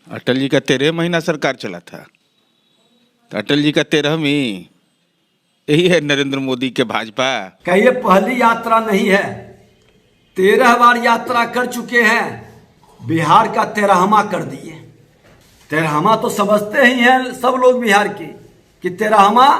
अटल जी का 13 महीना सरकार चला था, तो अटल जी का 13वीं यही है नरेंद्र मोदी के भाजपा। क्या ये पहली यात्रा नहीं है? 13 बार यात्रा कर चुके हैं, बिहार का 13वां कर दिए। 13वां तो समझते ही हैं सब लोग बिहार के कि 13वां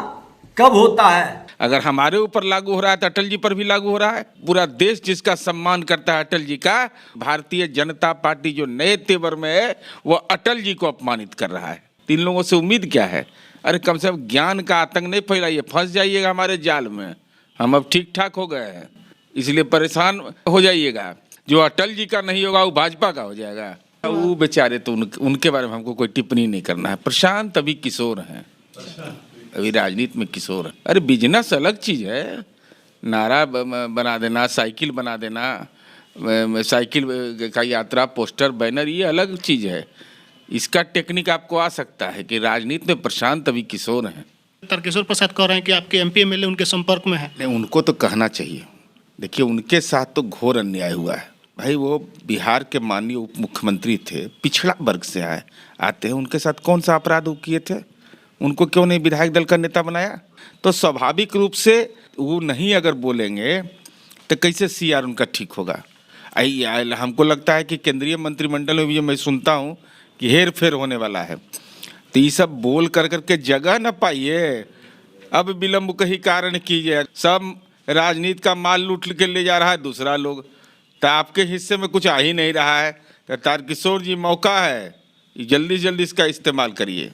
कब होता है। अगर हमारे ऊपर लागू हो रहा है तो अटल जी पर भी लागू हो रहा है। पूरा देश जिसका सम्मान करता है अटल जी का, भारतीय जनता पार्टी जो नए तेवर में है वो अटल जी को अपमानित कर रहा है। इन लोगों से उम्मीद क्या है? अरे कम से कम ज्ञान का आतंक नहीं फैलाइए, फंस जाइएगा हमारे जाल में। हम अब ठीक ठाक हो गए हैं, इसलिए परेशान हो जाइएगा। जो अटल जी का नहीं होगा वो भाजपा का हो जाएगा। वो बेचारे तो उनके बारे में हमको कोई टिप्पणी नहीं करना है। प्रशांत अभी किशोर हैं, अभी राजनीति में किशोर है। अरे बिजनेस अलग चीज है, नारा बना देना, साइकिल बना देना, साइकिल का यात्रा पोस्टर बैनर, ये अलग चीज है। इसका टेक्निक आपको आ सकता है कि राजनीति में प्रशांत अभी किशोर हैं। तारकिशोर प्रसाद कह रहे हैं कि आपके एमपी एमएलए उनके संपर्क में है। नहीं, उनको तो कहना चाहिए। देखिए उनके साथ तो घोर अन्याय हुआ है भाई। वो बिहार के माननीय उप मुख्यमंत्री थे, पिछड़ा वर्ग से आते हैं, उनके साथ कौन सा अपराध वो किए थे? उनको क्यों नहीं विधायक दल का नेता बनाया? तो स्वाभाविक रूप से वो नहीं अगर बोलेंगे तो कैसे सीआर उनका ठीक होगा? हमको लगता है कि केंद्रीय मंत्रिमंडल में भी जो मैं सुनता हूँ कि हेर फेर होने वाला है, तो ये सब बोल कर करके जगह न पाइए। अब विलम्ब का ही कारण कीजिए। सब राजनीति का माल लूट के ले जा रहा है दूसरा लोग, तो आपके हिस्से में कुछ आ ही नहीं रहा है। तो तारकिशोर जी मौका है, जल्दी जल्दी इसका इस्तेमाल करिए।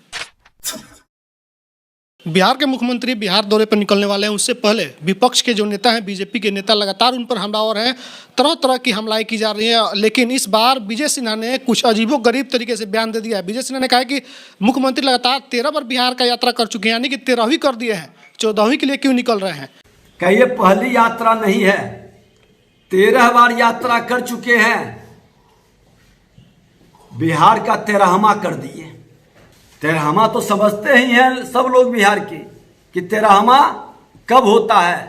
बिहार के मुख्यमंत्री बिहार दौरे पर निकलने वाले हैं, उससे पहले विपक्ष के जो नेता हैं, बीजेपी के नेता लगातार उन पर हमलावर हैं। तरह तरह की हमलाएं की जा रही हैं, लेकिन इस बार विजय सिन्हा ने कुछ अजीबोगरीब तरीके से बयान दे दिया है। विजय सिन्हा ने कहा है कि मुख्यमंत्री लगातार 13 बार बिहार का यात्रा कर चुके हैं, यानी कि 13वीं कर दिए हैं, 14वीं के लिए क्यों निकल रहे हैं? क्या ये पहली यात्रा नहीं है? 13 बार यात्रा कर चुके हैं, बिहार का 13वां कर दिए। 13वां तो समझते ही हैं सब लोग बिहार के कि 13वां कब होता है।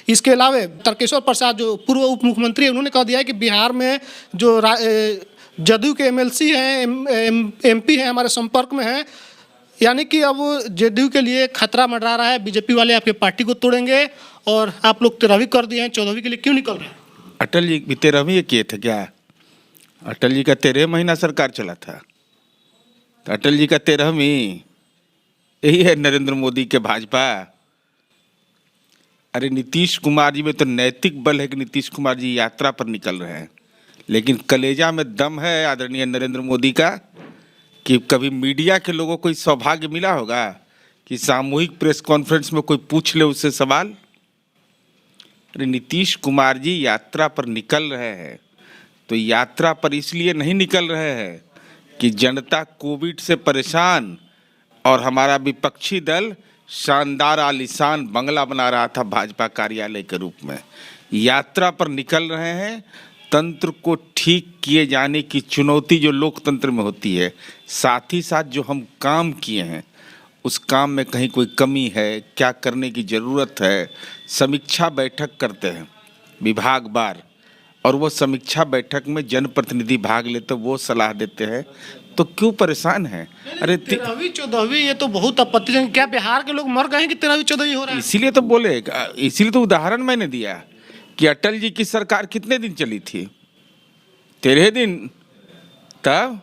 इसके अलावा तारकिशोर प्रसाद जो पूर्व उप मुख्यमंत्री है, उन्होंने कह दिया है कि बिहार में जो जदयू के एमएलसी हैं, एमपी हैं, हमारे संपर्क में हैं, यानी कि अब जदयू के लिए खतरा मंडरा रहा है। बीजेपी वाले आपके पार्टी को तोड़ेंगे और आप लोग 13वीं कर दिए हैं, 14वीं के लिए क्यों निकल रहे हैं? अटल जी भी 13वीं किए थे क्या? अटल जी का 13 महीना सरकार चला था, तो अटल जी का 13वीं यही है नरेंद्र मोदी के भाजपा। अरे नीतीश कुमार जी में तो नैतिक बल है कि नीतीश कुमार जी यात्रा पर निकल रहे हैं, लेकिन कलेजा में दम है आदरणीय नरेंद्र मोदी का कि कभी मीडिया के लोगों को सौभाग्य मिला होगा कि सामूहिक प्रेस कॉन्फ्रेंस में कोई पूछ ले उससे सवाल। अरे नीतीश कुमार जी यात्रा पर निकल रहे हैं, तो यात्रा पर इसलिए नहीं निकल रहे हैं कि जनता कोविड से परेशान और हमारा विपक्षी दल शानदार आलीशान बंगला बना रहा था भाजपा कार्यालय के रूप में। यात्रा पर निकल रहे हैं तंत्र को ठीक किए जाने की चुनौती जो लोकतंत्र में होती है, साथ ही साथ जो हम काम किए हैं उस काम में कहीं कोई कमी है, क्या करने की ज़रूरत है। समीक्षा बैठक करते हैं विभागवार, और वो समीक्षा बैठक में जनप्रतिनिधि भाग लेते, वो सलाह देते हैं, तो क्यों परेशान हैं? अरे 13वीं 14वीं ये तो बहुत आपत्तिजनक। क्या बिहार के लोग मर गए हैं कि 13वीं 14वीं हो रहा है? इसीलिए तो बोले, इसीलिए तो उदाहरण मैंने दिया कि अटल जी की सरकार कितने दिन चली थी? 13 दिन। तब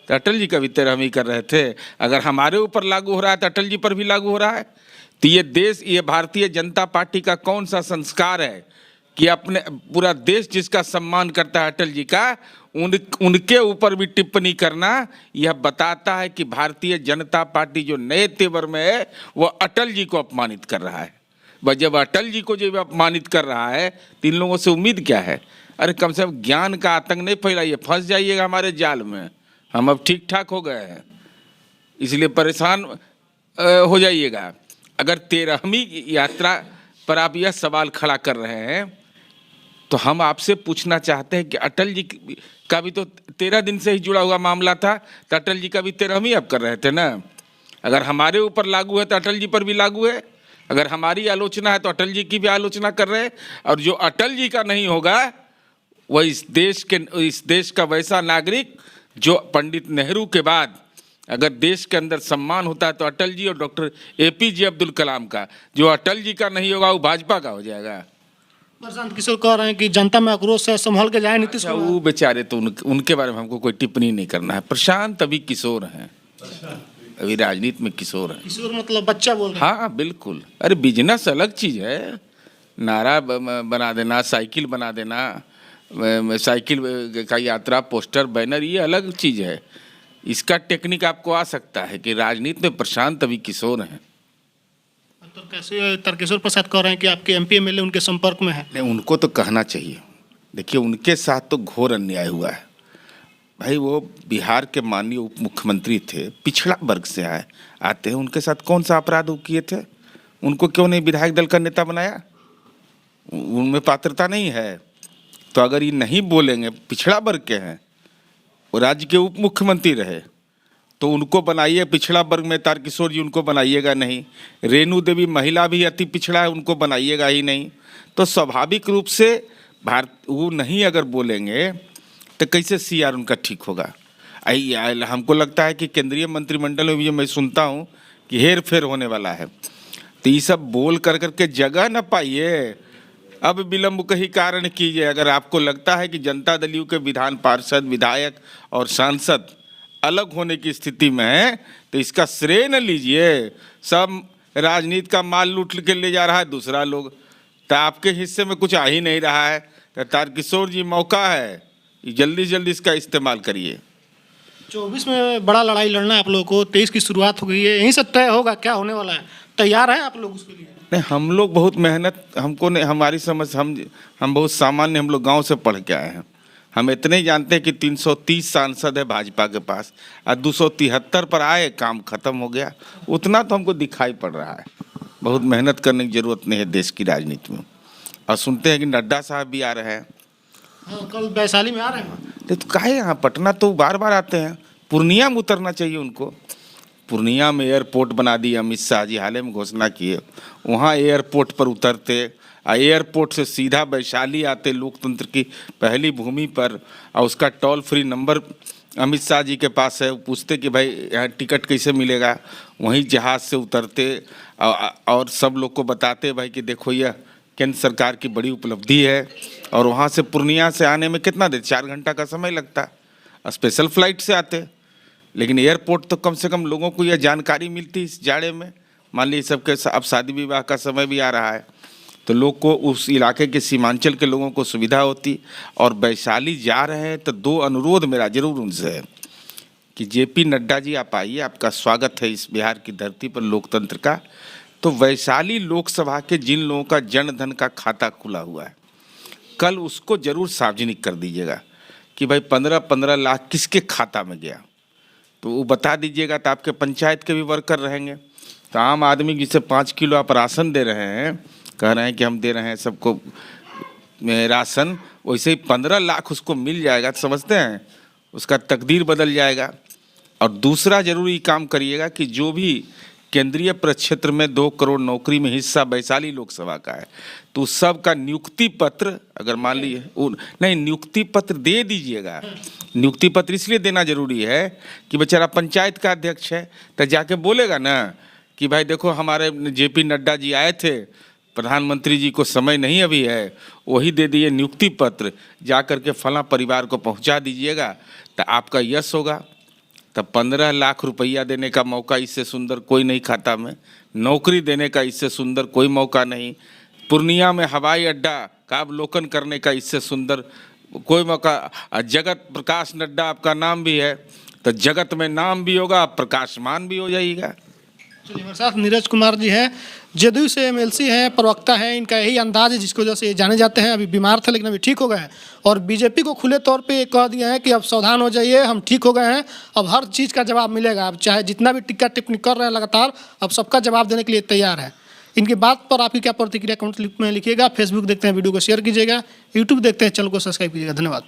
तो अटल जी का भी 13वीं कर रहे थे। अगर हमारे ऊपर लागू हो रहा है तो अटल जी पर भी लागू हो रहा है। तो ये देश, ये भारतीय जनता पार्टी का कौन सा संस्कार है कि अपने पूरा देश जिसका सम्मान करता है अटल जी का, उनके ऊपर भी टिप्पणी करना, यह बताता है कि भारतीय जनता पार्टी जो नए तेवर में है वो अटल जी को अपमानित कर रहा है। वह जब अटल जी को जब अपमानित कर रहा है तो इन लोगों से उम्मीद क्या है? अरे कम से कम ज्ञान का आतंक नहीं फैलाइए, फंस जाइएगा हमारे जाल में। हम अब ठीक ठाक हो गए हैं, इसलिए परेशान हो जाइएगा। अगर 13वीं यात्रा पर आप यह सवाल खड़ा कर रहे हैं तो हम आपसे पूछना चाहते हैं कि अटल जी का भी तो 13 दिन से ही जुड़ा हुआ मामला था, तो अटल जी का भी 13वीं आप कर रहे थे ना। अगर हमारे ऊपर लागू है तो अटल जी पर भी लागू है। अगर हमारी आलोचना है तो अटल जी की भी आलोचना कर रहे हैं। और जो अटल जी का नहीं होगा वह इस देश का वैसा नागरिक जो पंडित नेहरू के बाद अगर देश के अंदर सम्मान होता है तो अटल जी और डॉक्टर APJ अब्दुल कलाम का। जो अटल जी का नहीं होगा वो भाजपा का हो जाएगा। प्रशांत किशोर कह रहे हैं कि जनता में आक्रोश है, संभल के जाए नीतीश कुमार। वो बेचारे तो उनके बारे में हमको कोई टिप्पणी नहीं करना है। प्रशांत अभी किशोर हैं, अभी राजनीति में किशोर हैं। किशोर मतलब बच्चा बोल रहे हैं। हाँ बिल्कुल। अरे बिजनेस अलग चीज़ है, नारा बना देना, साइकिल बना देना, साइकिल का यात्रा पोस्टर बैनर, ये अलग चीज़ है। इसका टेक्निक आपको आ सकता है कि राजनीति में प्रशांत अभी किशोर हैं। तो कैसे तारकिशोर प्रसाद कह रहे हैं कि आपके MP MLA उनके संपर्क में है? नहीं, उनको तो कहना चाहिए। देखिए उनके साथ तो घोर अन्याय हुआ है भाई। वो बिहार के माननीय उप मुख्यमंत्री थे, पिछड़ा वर्ग से आते हैं, उनके साथ कौन सा अपराध वो किए थे? उनको क्यों नहीं विधायक दल का नेता बनाया? उनमें पात्रता नहीं है। तो अगर ये नहीं बोलेंगे, पिछड़ा वर्ग के हैं, वो राज्य के उप मुख्यमंत्री रहे, तो उनको बनाइए। पिछड़ा वर्ग में तारकिशोर जी उनको बनाइएगा नहीं। रेणु देवी महिला भी अति पिछड़ा है, उनको बनाइएगा ही नहीं। तो स्वाभाविक रूप से वो नहीं अगर बोलेंगे तो कैसे CR उनका ठीक होगा? हमको लगता है कि केंद्रीय मंत्रिमंडल में भी मैं सुनता हूँ कि हेर फेर होने वाला है। तो ये सब बोल कर करके जगह न पाइए, अब विलम्ब का ही कारण कीजिए। अगर आपको लगता है कि जनता दल यू के विधान पार्षद, विधायक और सांसद अलग होने की स्थिति में है तो इसका श्रेय न लीजिए। सब राजनीति का माल लूट के ले जा रहा है दूसरा लोग, तो आपके हिस्से में कुछ आ ही नहीं रहा है। तो तारकिशोर जी मौका है, जल्दी जल्दी इसका इस्तेमाल करिए। 24 में बड़ा लड़ाई लड़ना है आप लोगों को, 23 की शुरुआत हो गई है, यहीं से तय होगा क्या होने वाला है? तैयार हैं आप लोग उसके लिए? नहीं, हम लोग बहुत मेहनत, हमको नहीं, हमारी समझ, हम बहुत सामान्य, हम लोग गांव से पढ़ के आए हैं। हम इतने ही जानते हैं कि 330 सांसद है भाजपा के पास और 273 पर आए, काम खत्म हो गया। उतना तो हमको दिखाई पड़ रहा है। बहुत मेहनत करने की जरूरत नहीं है देश की राजनीति में। और सुनते हैं कि नड्डा साहब भी आ रहे हैं। हाँ, कल वैशाली में आ रहे हैं। तो काहे यहाँ, पटना तो बार बार आते हैं। पूर्णिया में उतरना चाहिए उनको। पूर्णिया में एयरपोर्ट बना दी अमित शाह जी, हाल ही में घोषणा किए। वहाँ एयरपोर्ट पर उतरते और एयरपोर्ट से सीधा वैशाली आते, लोकतंत्र की पहली भूमि पर। और उसका toll free number Amit Shah ji के पास है। पूछते कि भाई यहाँ टिकट कैसे मिलेगा। वहीं जहाज़ से उतरते और सब लोग को बताते भाई कि देखो यह केंद्र सरकार की बड़ी उपलब्धि है। और वहाँ से पूर्णिया से आने में कितना देर, 4 घंटा का समय लगता। स्पेशल फ्लाइट से आते, लेकिन एयरपोर्ट तो कम से कम लोगों को यह जानकारी मिलती इस जाड़े में। मान लीजिए सबके अब शादी विवाह का समय भी आ रहा है, तो लोग को उस इलाके के सीमांचल के लोगों को सुविधा होती। और वैशाली जा रहे हैं तो 2 अनुरोध मेरा जरूर उनसे है कि JP नड्डा जी आप आइए, आपका स्वागत है इस बिहार की धरती पर लोकतंत्र का। तो वैशाली लोकसभा के जिन लोगों का जन धन का खाता खुला हुआ है, कल उसको जरूर सार्वजनिक कर दीजिएगा कि भाई 15-15 लाख किसके खाता में गया, तो वो बता दीजिएगा। तो आपके पंचायत के भी वर्कर रहेंगे। तो आम आदमी जिसे 5 किलो आप राशन दे रहे हैं, कह रहे हैं कि हम दे रहे हैं सबको राशन, वैसे ही 15 लाख उसको मिल जाएगा। तो समझते हैं उसका तकदीर बदल जाएगा। और दूसरा जरूरी काम करिएगा कि जो भी केंद्रीय प्रक्षेत्र में 2 करोड़ नौकरी में हिस्सा वैशाली लोकसभा का है, तो सब का नियुक्ति पत्र, अगर मान लीजिए नहीं, नियुक्ति पत्र दे दीजिएगा। नियुक्ति पत्र इसलिए देना जरूरी है कि बेचारा पंचायत का अध्यक्ष है, तो जाके बोलेगा ना कि भाई देखो हमारे JP नड्डा जी आए थे, प्रधानमंत्री जी को समय नहीं अभी है, वही दे दिए नियुक्ति पत्र, जा कर के फला परिवार को पहुंचा दीजिएगा, तो आपका यश होगा। तब 15 लाख रुपया देने का मौका इससे सुंदर कोई नहीं खाता में, नौकरी देने का इससे सुंदर कोई मौका नहीं, पूर्णिया में हवाई अड्डा का अवलोकन करने का इससे सुंदर कोई मौका। जगत प्रकाश नड्डा आपका नाम भी है, तो जगत में नाम भी होगा, प्रकाशमान भी हो जाएगा। चलिए, हमारे साथ नीरज कुमार जी हैं, जदयू से MLC हैं, प्रवक्ता हैं। इनका यही अंदाज है जिसकी वजह से ये जाने जाते हैं। अभी बीमार थे लेकिन अभी ठीक हो गए हैं। और BJP को खुले तौर पे कह दिया है कि अब सावधान हो जाइए, हम ठीक हो गए हैं, अब हर चीज़ का जवाब मिलेगा। अब चाहे जितना भी टिक्का टिप्पणी कर रहे हैं लगातार, अब सबका जवाब देने के लिए तैयार है। इनकी बात पर आपकी क्या प्रतिक्रिया कमेंट में लिखिएगा। फेसबुक देखते हैं वीडियो को शेयर कीजिएगा, यूट्यूब देखते हैं चैनल को सब्सक्राइब कीजिएगा। धन्यवाद।